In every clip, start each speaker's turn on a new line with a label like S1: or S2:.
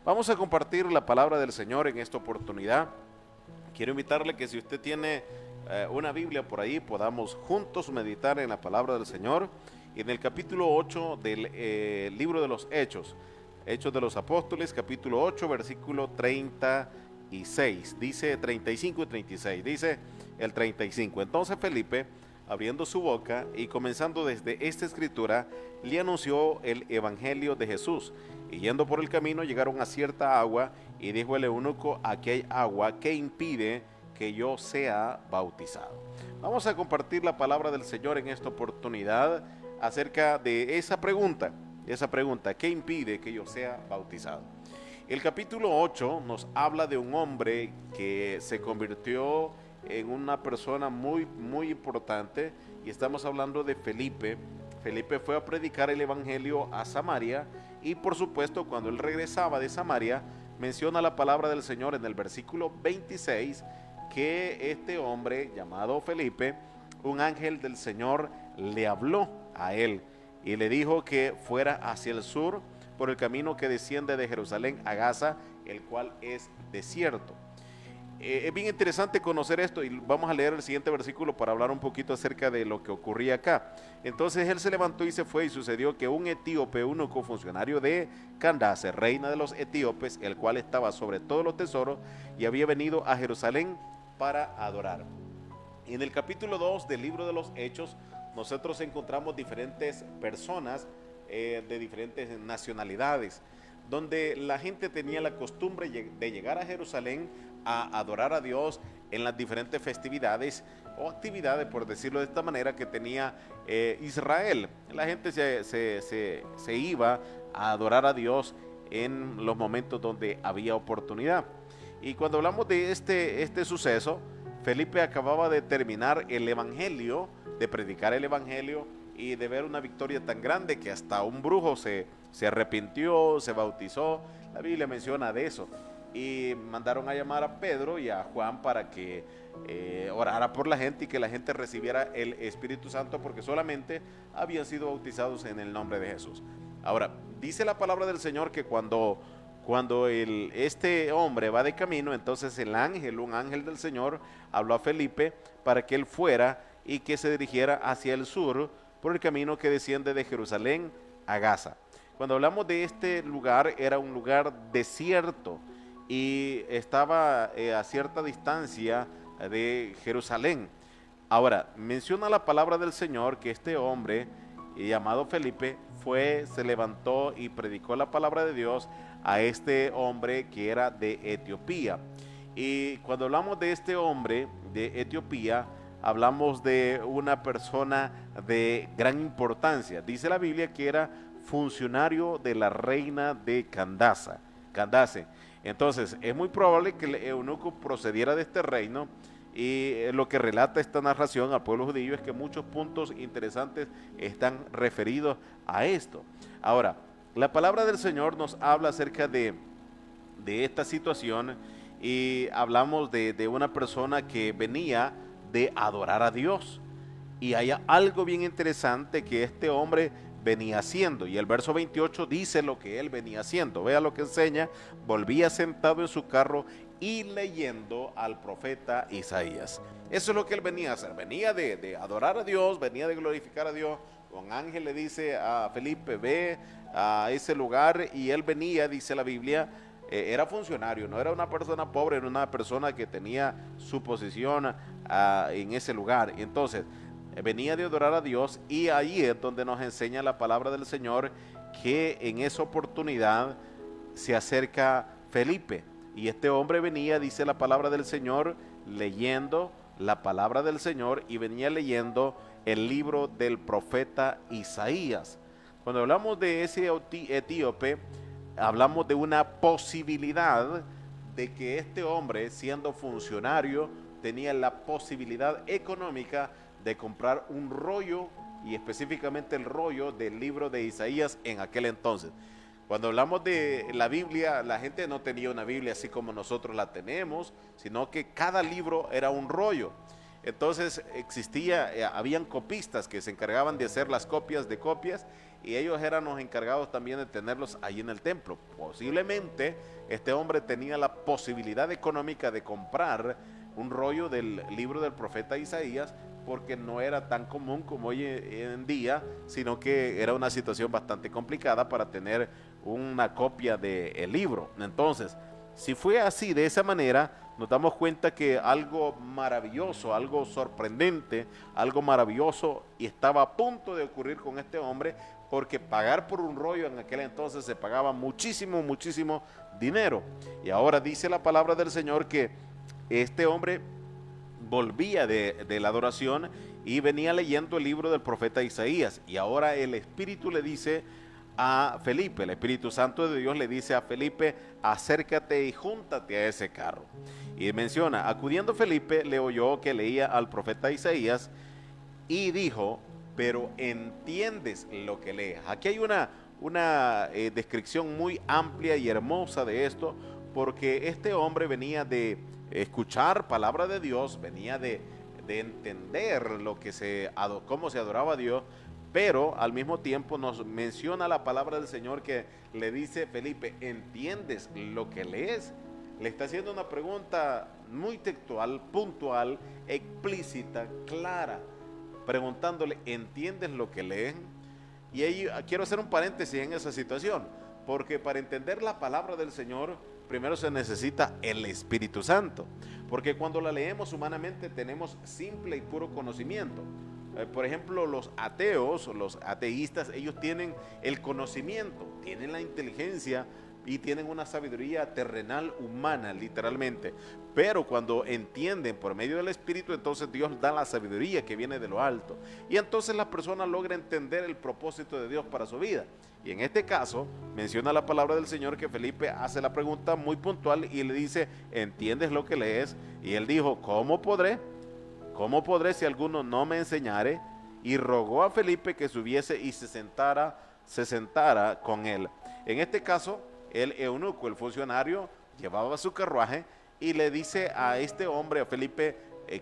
S1: Vamos a compartir la palabra del Señor en esta oportunidad. Quiero invitarle que si usted tiene una Biblia por ahí, podamos juntos meditar en la palabra del Señor. En el capítulo 8 del libro de los Hechos, Hechos de los Apóstoles, capítulo 8, versículo 36, dice 35 y 36, dice el 35. Entonces Felipe, abriendo su boca y comenzando desde esta escritura, le anunció el evangelio de Jesús. Y yendo por el camino llegaron a cierta agua, y dijo el eunuco: aquí hay agua, ¿qué impide que yo sea bautizado? Vamos a compartir la palabra del Señor en esta oportunidad acerca de esa pregunta, ¿qué impide que yo sea bautizado? El capítulo 8 nos habla de un hombre que se convirtió en una persona muy importante, y estamos hablando de Felipe. Felipe fue a predicar el evangelio a Samaria, y por supuesto cuando él regresaba de Samaria, menciona la palabra del Señor en el versículo 26, que este hombre llamado Felipe, un ángel del Señor le habló a él y le dijo que fuera hacia el sur por el camino que desciende de Jerusalén a Gaza, el cual es desierto. Es bien interesante conocer esto, y vamos a leer el siguiente versículo para hablar un poquito acerca de lo que ocurría acá. Entonces él se levantó y se fue, y sucedió que un etíope, eunuco, funcionario de Candace, reina de los etíopes, el cual estaba sobre todos los tesoros, y había venido a Jerusalén para adorar. En el capítulo 2 del libro de los Hechos, nosotros encontramos diferentes personas de diferentes nacionalidades, donde la gente tenía la costumbre de llegar a Jerusalén a adorar a Dios en las diferentes festividades o actividades, por decirlo de esta manera, que tenía Israel. La gente se iba a adorar a Dios en los momentos donde había oportunidad. Y cuando hablamos de este suceso, Felipe acababa de terminar el evangelio, de predicar el evangelio, y de ver una victoria tan grande que hasta un brujo se arrepintió, se bautizó. La Biblia menciona de eso. Y mandaron a llamar a Pedro y a Juan para que orara por la gente y que la gente recibiera el Espíritu Santo, porque solamente habían sido bautizados en el nombre de Jesús. Ahora, dice la palabra del Señor que cuando este hombre va de camino, entonces un ángel del Señor habló a Felipe para que él fuera y que se dirigiera hacia el sur por el camino que desciende de Jerusalén a Gaza. Cuando hablamos de este lugar, era un lugar desierto y estaba a cierta distancia de Jerusalén. Ahora, menciona la palabra del Señor que este hombre llamado Felipe se levantó y predicó la palabra de Dios a este hombre que era de Etiopía. Y cuando hablamos de este hombre de Etiopía, hablamos de una persona de gran importancia. Dice la Biblia que era funcionario de la reina de Candace. Entonces, es muy probable que el eunuco procediera de este reino, y lo que relata esta narración al pueblo judío es que muchos puntos interesantes están referidos a esto. Ahora, la palabra del Señor nos habla acerca de esta situación, y hablamos de una persona que venía de adorar a Dios, y hay algo bien interesante que este hombre venía haciendo, y el verso 28 dice lo que él venía haciendo. Vea lo que enseña: volvía sentado en su carro y leyendo al profeta Isaías. Eso es lo que él venía a hacer, venía de adorar a Dios, venía de glorificar a Dios. Un ángel le dice a Felipe: ve a ese lugar, y él venía, dice la Biblia, era funcionario, no era una persona pobre, era una persona que tenía su posición en ese lugar. Y entonces venía de adorar a Dios, y ahí es donde nos enseña la palabra del Señor que en esa oportunidad se acerca Felipe, y este hombre venía, dice la palabra del Señor, leyendo la palabra del Señor, y venía leyendo el libro del profeta Isaías. Cuando hablamos de ese etíope, hablamos de una posibilidad de que este hombre, siendo funcionario, tenía la posibilidad económica de comprar un rollo, y específicamente el rollo del libro de Isaías en aquel entonces. Cuando hablamos de la Biblia, la gente no tenía una Biblia así como nosotros la tenemos, sino que cada libro era un rollo. Entonces habían copistas que se encargaban de hacer las copias de copias, y ellos eran los encargados también de tenerlos ahí en el templo. Posiblemente este hombre tenía la posibilidad económica de comprar un rollo del libro del profeta Isaías, porque no era tan común como hoy en día, sino que era una situación bastante complicada para tener una copia del libro. Entonces, si fue así, de esa manera, nos damos cuenta que algo maravilloso, algo sorprendente, algo maravilloso y estaba a punto de ocurrir con este hombre, porque pagar por un rollo en aquel entonces se pagaba muchísimo, muchísimo dinero. Y ahora dice la palabra del Señor que este hombre volvía de la adoración y venía leyendo el libro del profeta Isaías, y ahora el Espíritu le dice a Felipe, el Espíritu Santo de Dios le dice a Felipe: acércate y júntate a ese carro. Y menciona: acudiendo Felipe, le oyó que leía al profeta Isaías y dijo: pero ¿entiendes lo que lees? Aquí hay una descripción muy amplia y hermosa de esto, porque este hombre venía de escuchar palabra de Dios, venía de entender cómo se adoraba a Dios, pero al mismo tiempo nos menciona la palabra del Señor que le dice: Felipe, ¿entiendes lo que lees? Le está haciendo una pregunta muy textual, puntual, explícita, clara, preguntándole: ¿entiendes lo que leen? Y ahí quiero hacer un paréntesis en esa situación, porque para entender la palabra del Señor, primero se necesita el Espíritu Santo, porque cuando la leemos humanamente tenemos simple y puro conocimiento. Por ejemplo, los ateos, los ateístas, ellos tienen el conocimiento, tienen la inteligencia y tienen una sabiduría terrenal humana, literalmente. Pero cuando entienden por medio del Espíritu, entonces Dios da la sabiduría que viene de lo alto. Y entonces la persona logra entender el propósito de Dios para su vida. Y en este caso, menciona la palabra del Señor que Felipe hace la pregunta muy puntual y le dice: ¿entiendes lo que lees? Y él dijo: ¿cómo podré? ¿Cómo podré si alguno no me enseñare? Y rogó a Felipe que subiese y se sentara con él. En este caso, el eunuco, el funcionario, llevaba su carruaje y le dice a este hombre, a Felipe,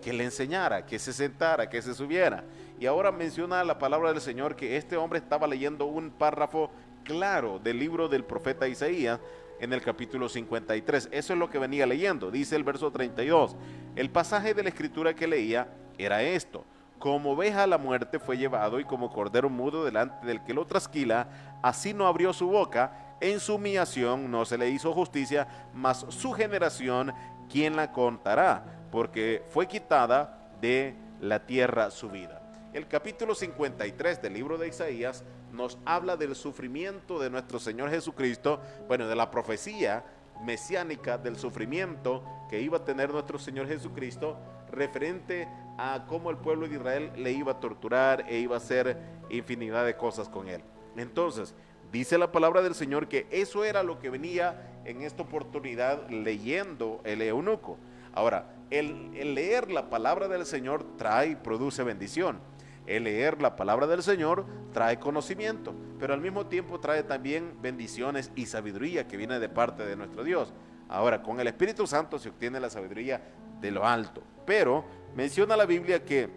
S1: que le enseñara, que se sentara, que se subiera. Y ahora menciona la palabra del Señor que este hombre estaba leyendo un párrafo claro del libro del profeta Isaías en el capítulo 53. Eso es lo que venía leyendo. Dice el verso 32. El pasaje de la escritura que leía era esto: como oveja a la muerte fue llevado, y como cordero mudo delante del que lo trasquila, así no abrió su boca. En su humillación no se le hizo justicia, mas su generación, ¿quién la contará? Porque fue quitada de la tierra su vida. El capítulo 53 del libro de Isaías nos habla del sufrimiento de nuestro Señor Jesucristo, bueno, de la profecía mesiánica del sufrimiento que iba a tener nuestro Señor Jesucristo, referente a cómo el pueblo de Israel le iba a torturar e iba a hacer infinidad de cosas con él. Entonces, dice la palabra del Señor que eso era lo que venía en esta oportunidad leyendo el eunuco. Ahora, el leer la palabra del Señor trae y produce bendición. El leer la palabra del Señor trae conocimiento, pero al mismo tiempo trae también bendiciones y sabiduría que viene de parte de nuestro Dios. Ahora, con el Espíritu Santo se obtiene la sabiduría de lo alto, pero menciona la Biblia que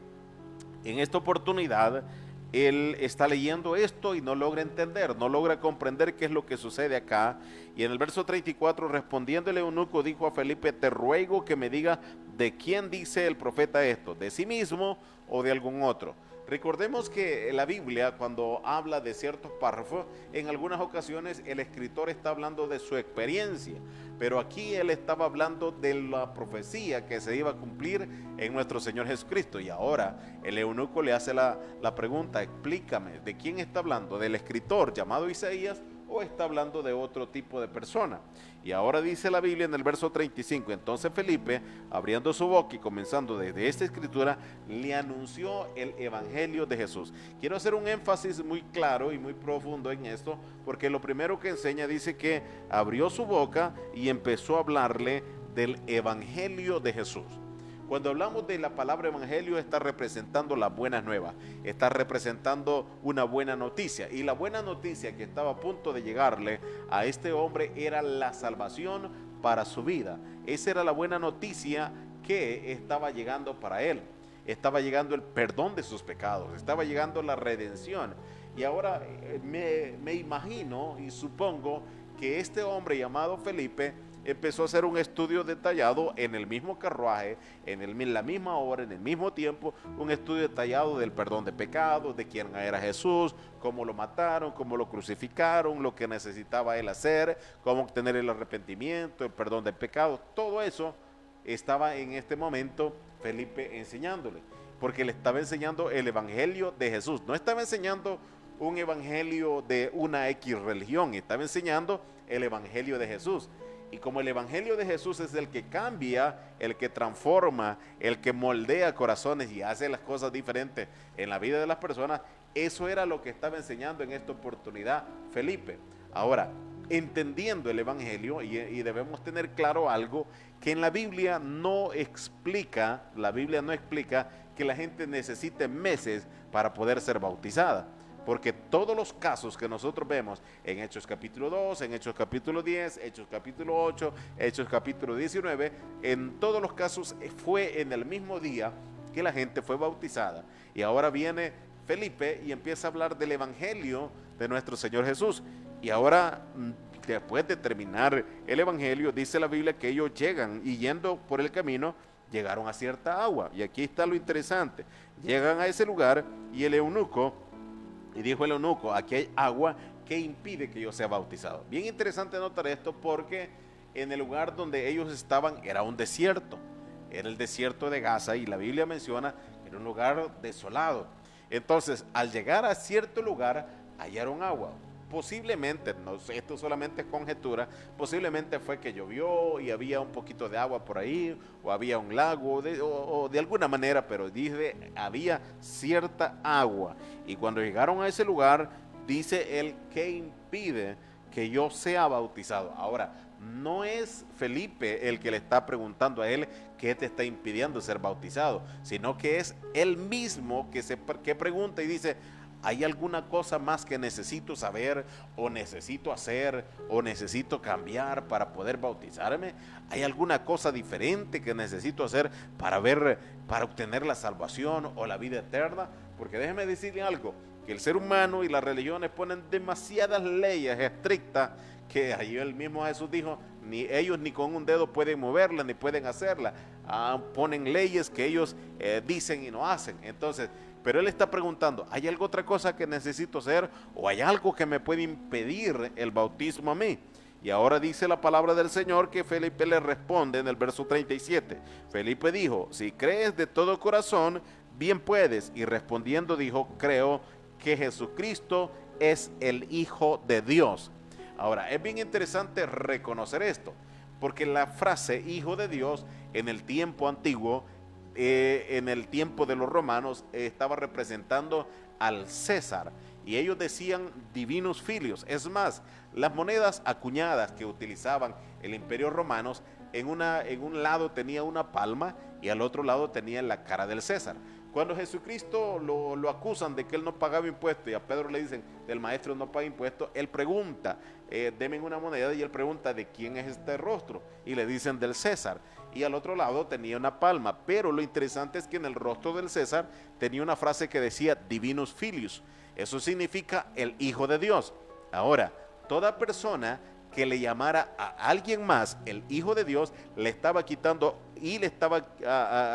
S1: en esta oportunidad él está leyendo esto y no logra entender, no logra comprender qué es lo que sucede acá. Y en el verso 34, respondiendo el eunuco, dijo a Felipe: te ruego que me diga de quién dice el profeta esto, de sí mismo o de algún otro. Recordemos que la Biblia, cuando habla de ciertos párrafos, en algunas ocasiones el escritor está hablando de su experiencia, pero aquí él estaba hablando de la profecía que se iba a cumplir en nuestro Señor Jesucristo. Y ahora el eunuco le hace la pregunta: explícame, ¿de quién está hablando? ¿Del escritor llamado Isaías o está hablando de otro tipo de persona? Y ahora dice la Biblia en el verso 35, entonces Felipe, abriendo su boca y comenzando desde esta escritura, le anunció el evangelio de Jesús. Quiero hacer un énfasis muy claro y muy profundo en esto, porque lo primero que enseña dice que abrió su boca y empezó a hablarle del evangelio de Jesús. Cuando hablamos de la palabra evangelio, está representando las buenas nuevas, está representando una buena noticia. Y la buena noticia que estaba a punto de llegarle a este hombre era la salvación para su vida. Esa era la buena noticia que estaba llegando para él. estaba llegando el perdón de sus pecados, estaba llegando la redención. Y ahora me imagino y supongo que este hombre llamado Felipe empezó a hacer un estudio detallado en el mismo carruaje, en la misma hora, en el mismo tiempo, un estudio detallado del perdón de pecados, de quién era Jesús, cómo lo mataron, cómo lo crucificaron, lo que necesitaba él hacer, cómo obtener el arrepentimiento, el perdón de pecados. Todo eso estaba en este momento Felipe enseñándole, porque le estaba enseñando el evangelio de Jesús. No estaba enseñando un evangelio de una X religión, estaba enseñando el evangelio de Jesús. Y como el evangelio de Jesús es el que cambia, el que transforma, el que moldea corazones y hace las cosas diferentes en la vida de las personas, eso era lo que estaba enseñando en esta oportunidad Felipe. Ahora, entendiendo el evangelio, y debemos tener claro algo, que en la Biblia no explica que la gente necesite meses para poder ser bautizada. Porque todos los casos que nosotros vemos en Hechos capítulo 2, en Hechos capítulo 10, Hechos capítulo 8, Hechos capítulo 19, en todos los casos fue en el mismo día que la gente fue bautizada. Y ahora viene Felipe y empieza a hablar del evangelio de nuestro Señor Jesús. Y ahora, después de terminar el evangelio, dice la Biblia que ellos llegan y yendo por el camino, llegaron a cierta agua. Y aquí está lo interesante. Llegan a ese lugar y el eunuco, y dijo el eunuco, aquí hay agua que impide que yo sea bautizado. Bien interesante notar esto porque en el lugar donde ellos estaban era un desierto. Era el desierto de Gaza y la Biblia menciona que era un lugar desolado. Entonces, al llegar a cierto lugar, hallaron agua. Posiblemente, no sé, esto solamente es conjetura, posiblemente fue que llovió y había un poquito de agua por ahí, o había un lago, o de alguna manera, pero dice, había cierta agua. Y cuando llegaron a ese lugar, dice él, ¿qué impide que yo sea bautizado? Ahora, no es Felipe el que le está preguntando a él qué te está impidiendo ser bautizado, sino que es él mismo que pregunta y dice, ¿hay alguna cosa más que necesito saber o necesito hacer o necesito cambiar para poder bautizarme? ¿Hay alguna cosa diferente que necesito hacer para obtener la salvación o la vida eterna? Porque déjeme decirle algo, que el ser humano y las religiones ponen demasiadas leyes estrictas que ahí el mismo Jesús dijo, ni ellos ni con un dedo pueden moverla ni pueden hacerla. Ponen leyes que ellos dicen y no hacen. Entonces, pero él está preguntando, ¿hay alguna otra cosa que necesito hacer o hay algo que me puede impedir el bautismo a mí? Y ahora dice la palabra del Señor que Felipe le responde en el verso 37. Felipe dijo, si crees de todo corazón, bien puedes. Y respondiendo dijo, creo que Jesucristo es el Hijo de Dios. Ahora, es bien interesante reconocer esto, porque la frase Hijo de Dios en el tiempo antiguo, en el tiempo de los romanos, estaba representando al César, y ellos decían divinus filius. Es más, las monedas acuñadas que utilizaban el imperio romano, en un lado tenía una palma y al otro lado tenía la cara del César. Cuando Jesucristo lo acusan de que él no pagaba impuestos y a Pedro le dicen, el maestro no paga impuestos, él pregunta, denme una moneda, y él pregunta, ¿de quién es este rostro? Y le dicen, del César. Y al otro lado tenía una palma, pero lo interesante es que en el rostro del César tenía una frase que decía, divinus filius. Eso significa el Hijo de Dios. Ahora, toda persona que le llamara a alguien más el Hijo de Dios, le estaba quitando y le estaba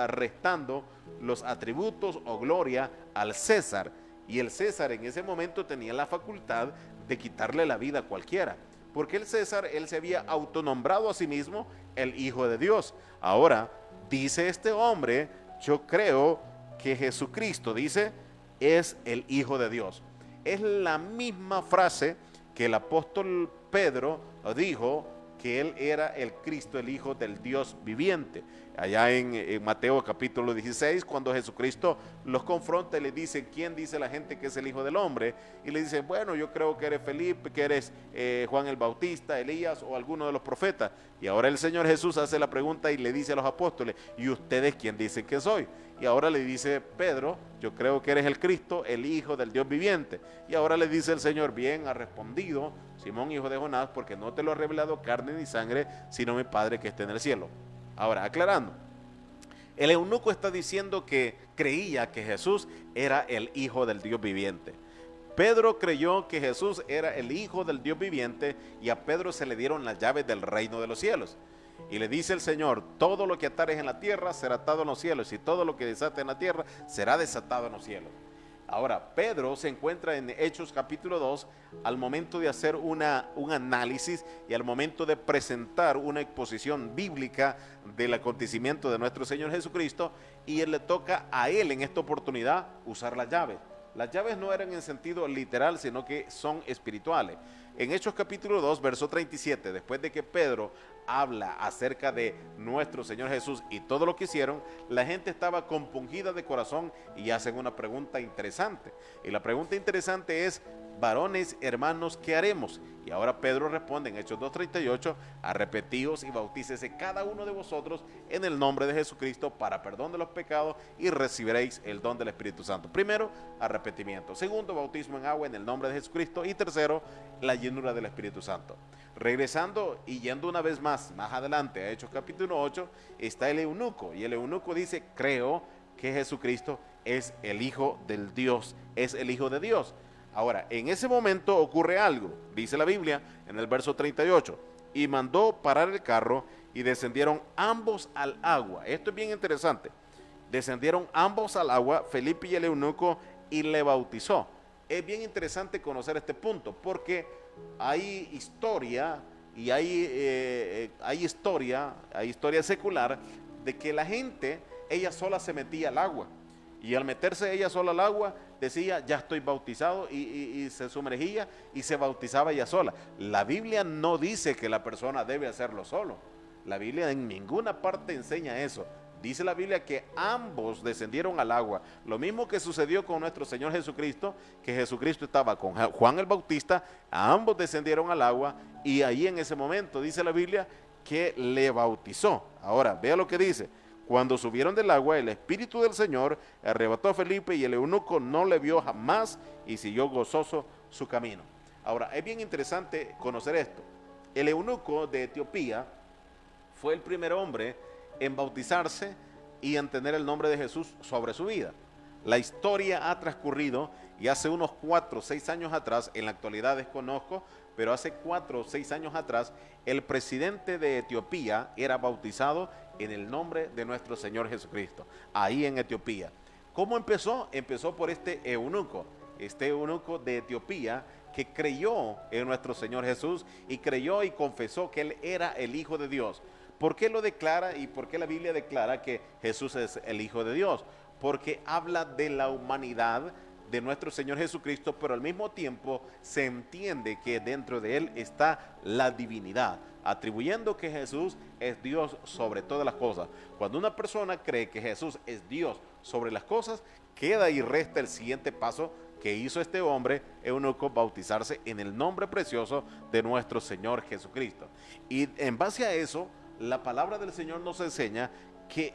S1: restando los atributos o gloria al César, y el César en ese momento tenía la facultad de quitarle la vida a cualquiera, porque el César, él se había autonombrado a sí mismo el Hijo de Dios. Ahora, dice este hombre, yo creo que Jesucristo, dice, es el Hijo de Dios. Es la misma frase que el apóstol Pedro dijo, que él era el Cristo, el Hijo del Dios viviente. Allá en Mateo capítulo 16, cuando Jesucristo los confronta y le dice, ¿quién dice la gente que es el Hijo del Hombre? Y le dice, bueno, yo creo que eres Felipe, que eres Juan el Bautista, Elías o alguno de los profetas. Y ahora el Señor Jesús hace la pregunta y le dice a los apóstoles, ¿y ustedes quién dicen que soy? Y ahora le dice Pedro, yo creo que eres el Cristo, el Hijo del Dios viviente. Y ahora le dice el Señor, bien ha respondido Simón, hijo de Jonás, porque no te lo ha revelado carne ni sangre, sino mi Padre que está en el cielo. Ahora, aclarando, El eunuco está diciendo que creía que Jesús era el Hijo del Dios viviente. Pedro creyó que Jesús era el Hijo del Dios viviente y a Pedro se le dieron las llaves del reino de los cielos. Y le dice el Señor, todo lo que atares en la tierra será atado en los cielos y todo lo que desates en la tierra será desatado en los cielos. Ahora, Pedro se encuentra en Hechos capítulo 2 al momento de hacer un análisis y al momento de presentar una exposición bíblica del acontecimiento de nuestro Señor Jesucristo, y le toca a él en esta oportunidad usar las llaves. Las llaves no eran en sentido literal, sino que son espirituales. En Hechos capítulo 2, verso 37, después de que Pedro habla acerca de nuestro Señor Jesús y todo lo que hicieron, la gente estaba compungida de corazón y hacen una pregunta interesante. Y la pregunta interesante es, varones, hermanos, ¿qué haremos? Y ahora Pedro responde en Hechos 2:38, arrepentíos y bautícese cada uno de vosotros en el nombre de Jesucristo para perdón de los pecados y recibiréis el don del Espíritu Santo. Primero, arrepentimiento. Segundo, bautismo en agua en el nombre de Jesucristo. Y tercero, la llenura del Espíritu Santo. Regresando y yendo una vez más adelante a Hechos capítulo 8, está el eunuco. Y el eunuco dice, creo que Jesucristo es el Hijo del Dios, es el Hijo de Dios. Ahora, en ese momento ocurre algo, dice la Biblia en el verso 38, y mandó parar el carro y descendieron ambos al agua. Esto es bien interesante. Descendieron ambos al agua, Felipe y el eunuco, y le bautizó. Es bien interesante conocer este punto, porque hay historia y hay historia secular de que la gente, ella sola se metía al agua. Y al meterse ella sola al agua, decía, ya estoy bautizado, y se sumergía y se bautizaba ella sola. La Biblia no dice que la persona debe hacerlo solo. La Biblia en ninguna parte enseña eso. Dice la Biblia que ambos descendieron al agua. Lo mismo que sucedió con nuestro Señor Jesucristo, que Jesucristo estaba con Juan el Bautista, ambos descendieron al agua y ahí en ese momento dice la Biblia que le bautizó. Ahora, vea lo que dice. Cuando subieron del agua, el Espíritu del Señor arrebató a Felipe y el eunuco no le vio jamás y siguió gozoso su camino. Ahora, es bien interesante conocer esto. El eunuco de Etiopía fue el primer hombre en bautizarse y en tener el nombre de Jesús sobre su vida. La historia ha transcurrido y hace unos 4 o 6 años atrás, en la actualidad desconozco, pero hace 4 o 6 años atrás, el presidente de Etiopía era bautizado en el nombre de nuestro Señor Jesucristo, ahí en Etiopía. ¿Cómo empezó? Empezó por este eunuco de Etiopía, que creyó en nuestro Señor Jesús y creyó y confesó que Él era el Hijo de Dios. ¿Por qué lo declara y por qué la Biblia declara que Jesús es el Hijo de Dios? Porque habla de la humanidad de nuestro Señor Jesucristo, pero al mismo tiempo se entiende que dentro de Él está la divinidad, atribuyendo que Jesús es Dios sobre todas las cosas. Cuando una persona cree que Jesús es Dios sobre las cosas, queda y resta el siguiente paso que hizo este hombre eunuco, bautizarse en el nombre precioso de nuestro Señor Jesucristo. Y en base a eso, la palabra del Señor nos enseña que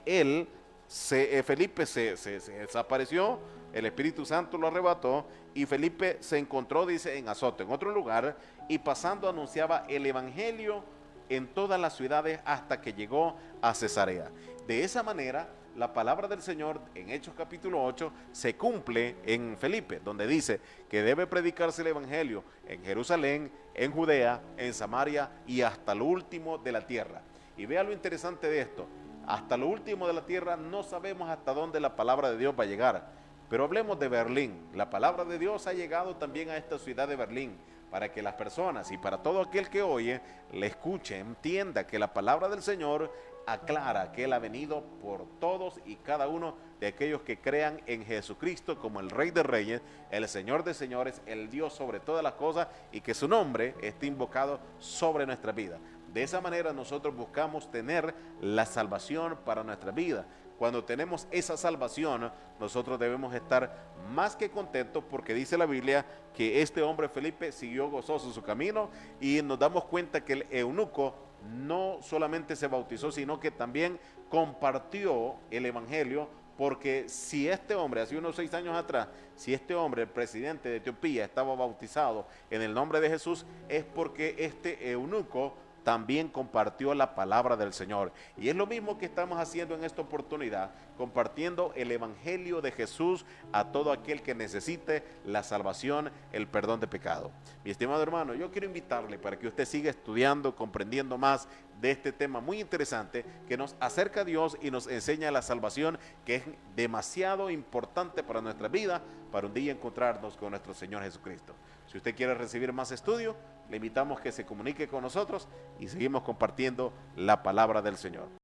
S1: Felipe se desapareció, el Espíritu Santo lo arrebató y Felipe se encontró, dice, en Azoto, en otro lugar, y pasando anunciaba el Evangelio en todas las ciudades hasta que llegó a Cesarea. De esa manera, la palabra del Señor en Hechos capítulo 8 se cumple en Felipe, donde dice que debe predicarse el Evangelio en Jerusalén, en Judea, en Samaria y hasta lo último de la tierra. Y vea lo interesante de esto, hasta lo último de la tierra no sabemos hasta dónde la palabra de Dios va a llegar. Pero hablemos de Berlín. La palabra de Dios ha llegado también a esta ciudad de Berlín, para que las personas y para todo aquel que oye, le escuche, entienda que la palabra del Señor aclara que Él ha venido por todos y cada uno de aquellos que crean en Jesucristo como el Rey de Reyes, el Señor de Señores, el Dios sobre todas las cosas, y que su nombre esté invocado sobre nuestra vida. De esa manera nosotros buscamos tener la salvación para nuestra vida. Cuando tenemos esa salvación, nosotros debemos estar más que contentos, porque dice la Biblia que este hombre Felipe siguió gozoso su camino, y nos damos cuenta que el eunuco no solamente se bautizó, sino que también compartió el Evangelio, porque si este hombre, hace unos 6 años atrás, si este hombre, el presidente de Etiopía, estaba bautizado en el nombre de Jesús, es porque este eunuco también compartió la palabra del Señor. Y es lo mismo que estamos haciendo en esta oportunidad, compartiendo el Evangelio de Jesús a todo aquel que necesite la salvación, el perdón de pecado. Mi estimado hermano, yo quiero invitarle para que usted siga estudiando, comprendiendo más de este tema muy interesante que nos acerca a Dios y nos enseña la salvación, que es demasiado importante para nuestra vida, para un día encontrarnos con nuestro Señor Jesucristo. Si usted quiere recibir más estudio, le invitamos que se comunique con nosotros y seguimos compartiendo la palabra del Señor.